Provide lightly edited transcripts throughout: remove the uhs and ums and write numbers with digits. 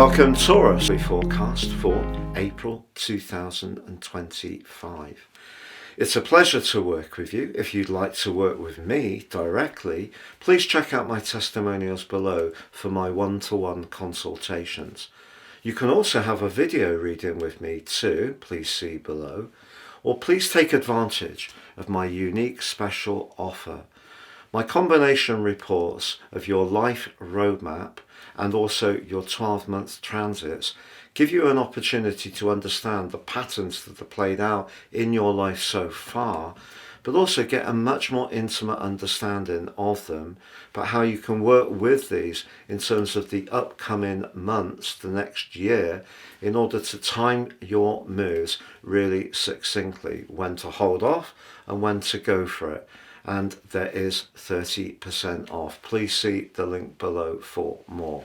Welcome Taurus forecast for April 2025. It's a pleasure to work with you. If you'd like to work with me directly, please check out my testimonials below for my one-to-one consultations. You can also have a video reading with me too, please see below, or please take advantage of my unique special offer. My combination reports of your life roadmap and also your 12-month transits give you an opportunity to understand the patterns that are played out in your life so far, but also get a much more intimate understanding of them, but how you can work with these in terms of the upcoming months, the next year, in order to time your moves really succinctly, when to hold off and when to go for it. And there is 30% off. Please see the link below for more.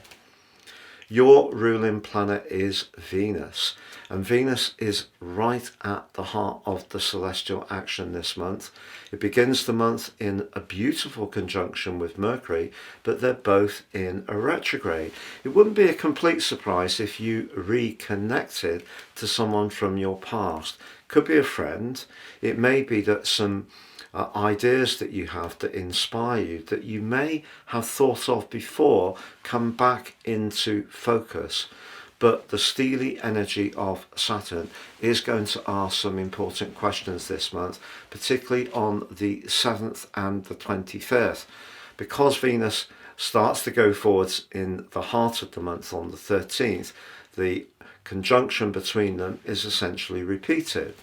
Your ruling planet is Venus, and Venus is right at the heart of the celestial action this month. It begins the month in a beautiful conjunction with Mercury, but they're both in a retrograde. It wouldn't be a complete surprise if you reconnected to someone from your past. Could be a friend. It may be that some ideas that you have that inspire you, that you may have thought of before, come back into focus. But the steely energy of Saturn is going to ask some important questions this month, particularly on the 7th and the 25th. Because Venus starts to go forwards in the heart of the month on the 13th, the conjunction between them is essentially repeated.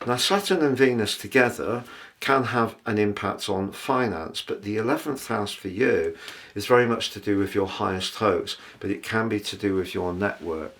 Now, Saturn and Venus together can have an impact on finance, but the 11th house for you is very much to do with your highest hopes, but it can be to do with your network.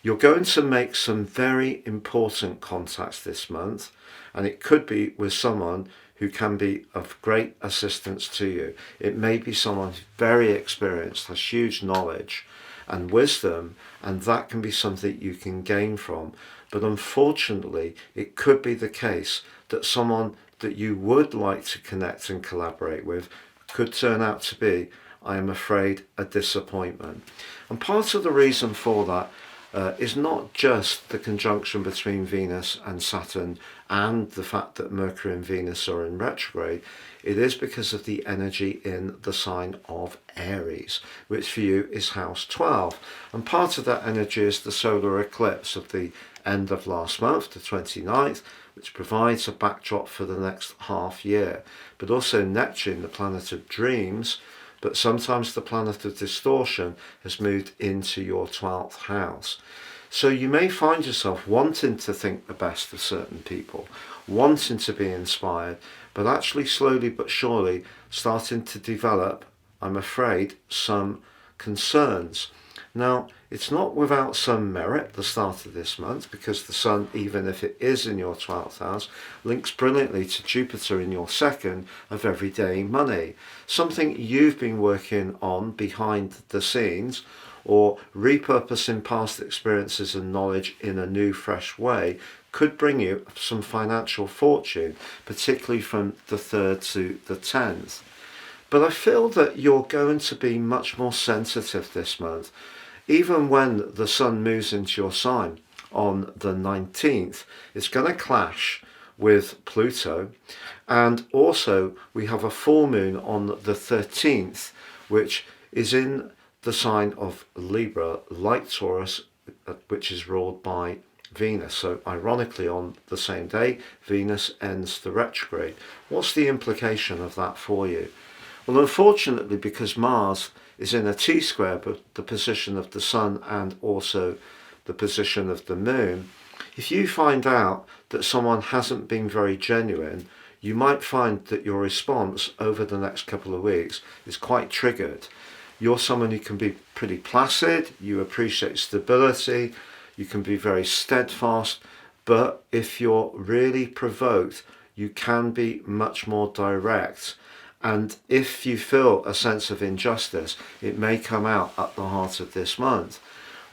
You're going to make some very important contacts this month, and it could be with someone who can be of great assistance to you. It may be someone who's very experienced, has huge knowledge and wisdom, and that can be something you can gain from. But unfortunately, it could be the case that someone that you would like to connect and collaborate with could turn out to be, I am afraid, a disappointment. And part of the reason for that is not just the conjunction between Venus and Saturn and the fact that Mercury and Venus are in retrograde. It is because of the energy in the sign of Aries, which for you is house 12. And part of that energy is the solar eclipse of the end of last month, the 29th, which provides a backdrop for the next half year. But also Neptune, the planet of dreams, but sometimes the planet of distortion, has moved into your 12th house. So you may find yourself wanting to think the best of certain people, wanting to be inspired, but actually slowly but surely starting to develop, I'm afraid, some concerns. Now, it's not without some merit, the start of this month, because the Sun, even if it is in your 12th house, links brilliantly to Jupiter in your second of everyday money. Something you've been working on behind the scenes, or repurposing past experiences and knowledge in a new, fresh way, could bring you some financial fortune, particularly from the 3rd to the 10th. But I feel that you're going to be much more sensitive this month. Even when the Sun moves into your sign on the 19th, it's going to clash with Pluto. And also we have a full moon on the 13th, which is in the sign of Libra, like Taurus, which is ruled by Venus. So ironically, on the same day, Venus ends the retrograde. What's the implication of that for you? Well, unfortunately, because Mars is in a T-square, but the position of the Sun and also the position of the Moon, if you find out that someone hasn't been very genuine, you might find that your response over the next couple of weeks is quite triggered. You're someone who can be pretty placid, you appreciate stability, you can be very steadfast, but if you're really provoked, you can be much more direct. And if you feel a sense of injustice, it may come out at the heart of this month.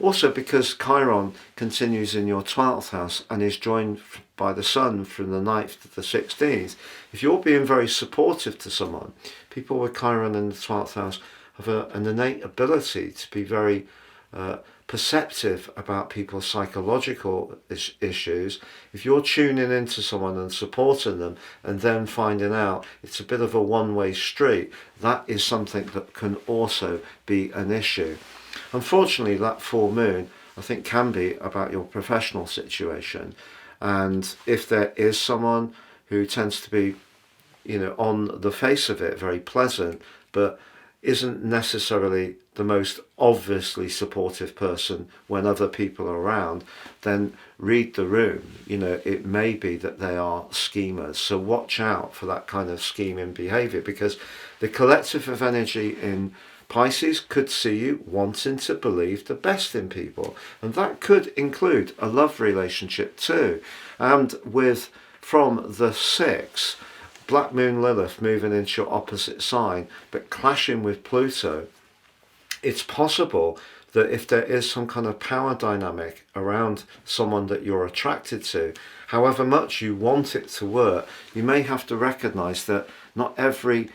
Also, because Chiron continues in your 12th house and is joined by the Sun from the 9th to the 16th, if you're being very supportive to someone, people with Chiron in the 12th house have an innate ability to be very perceptive about people's psychological issues, if you're tuning into someone and supporting them and then finding out it's a bit of a one-way street, that is something that can also be an issue. Unfortunately, that full moon, I think, can be about your professional situation. And if there is someone who tends to be, on the face of it, very pleasant, but isn't necessarily the most obviously supportive person when other people are around, then read the room. It may be that they are schemers. So watch out for that kind of scheming behavior, because the collective of energy in Pisces could see you wanting to believe the best in people. And that could include a love relationship too. And from the 6th, Black Moon Lilith moving into your opposite sign, but clashing with Pluto, it's possible that if there is some kind of power dynamic around someone that you're attracted to, however much you want it to work, you may have to recognize that not every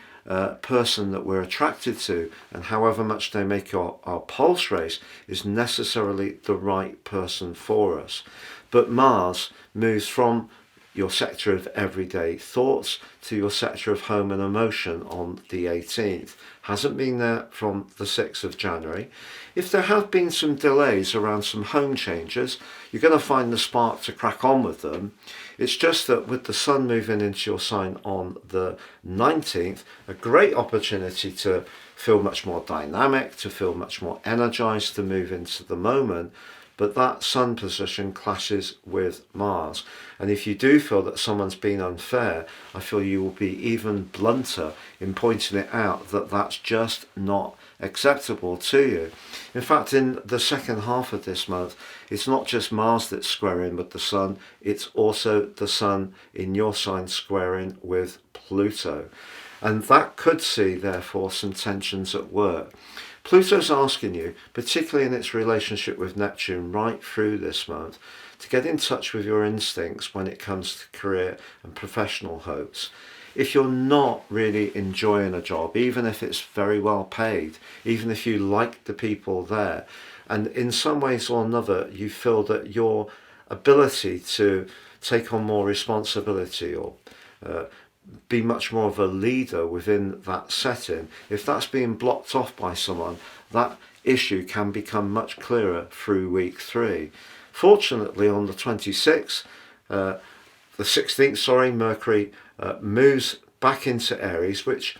person that we're attracted to, and however much they make our pulse race, is necessarily the right person for us. But Mars moves from your sector of everyday thoughts to your sector of home and emotion on the 18th. Hasn't been there from the 6th of January. If there have been some delays around some home changes, you're going to find the spark to crack on with them. It's just that with the sun moving into your sign on the 19th, a great opportunity to feel much more dynamic, to feel much more energized, to move into the moment. But that sun position clashes with Mars. And if you do feel that someone's been unfair, I feel you will be even blunter in pointing it out that that's just not acceptable to you. In fact, in the second half of this month, it's not just Mars that's squaring with the sun, it's also the sun in your sign squaring with Pluto. And that could see, therefore, some tensions at work. Pluto's asking you, particularly in its relationship with Neptune right through this month, to get in touch with your instincts when it comes to career and professional hopes. If you're not really enjoying a job, even if it's very well paid, even if you like the people there, and in some ways or another you feel that your ability to take on more responsibility or be much more of a leader within that setting, if that's being blocked off by someone, that issue can become much clearer through week 3. Fortunately, on the 26th, the 16th, Mercury moves back into Aries, which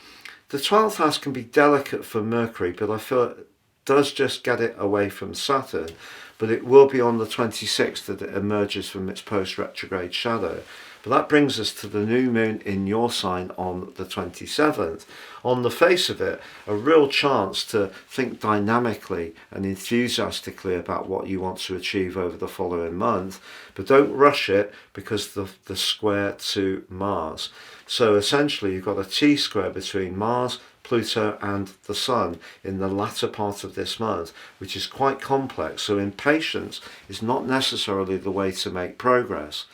the 12th house can be delicate for Mercury, but I feel it does just get it away from Saturn. But it will be on the 26th that it emerges from its post-retrograde shadow. But that brings us to the new moon in your sign on the 27th. On the face of it, a real chance to think dynamically and enthusiastically about what you want to achieve over the following month. But don't rush it because the square to Mars. So essentially you've got a T-square between Mars, Pluto and the Sun in the latter part of this month, which is quite complex. So impatience is not necessarily the way to make progress.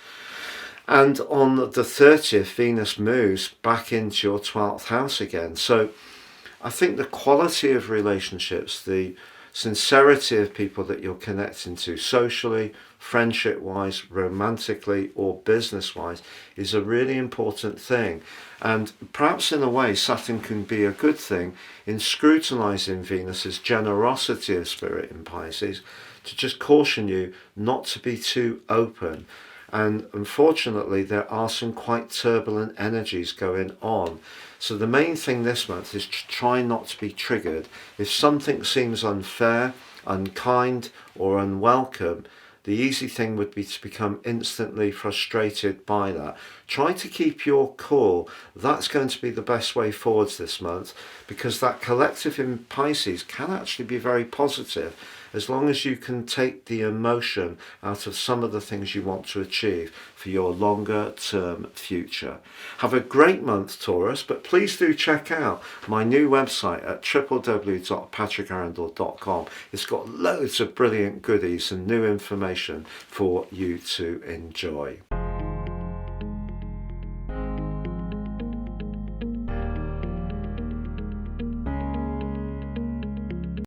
And on the 30th, Venus moves back into your 12th house again. So I think the quality of relationships, the sincerity of people that you're connecting to socially, friendship-wise, romantically or business-wise is a really important thing. And perhaps in a way Saturn can be a good thing in scrutinizing Venus's generosity of spirit in Pisces to just caution you not to be too open. And unfortunately there are some quite turbulent energies going on. So the main thing this month is to try not to be triggered. If something seems unfair, unkind or unwelcome, the easy thing would be to become instantly frustrated by that. Try to keep your cool. That's going to be the best way forwards this month, because that collective in Pisces can actually be very positive as long as you can take the emotion out of some of the things you want to achieve for your longer term future. Have a great month, Taurus, but please do check out my new website at www.patrickarundell.com. It's got loads of brilliant goodies and new information for you to enjoy.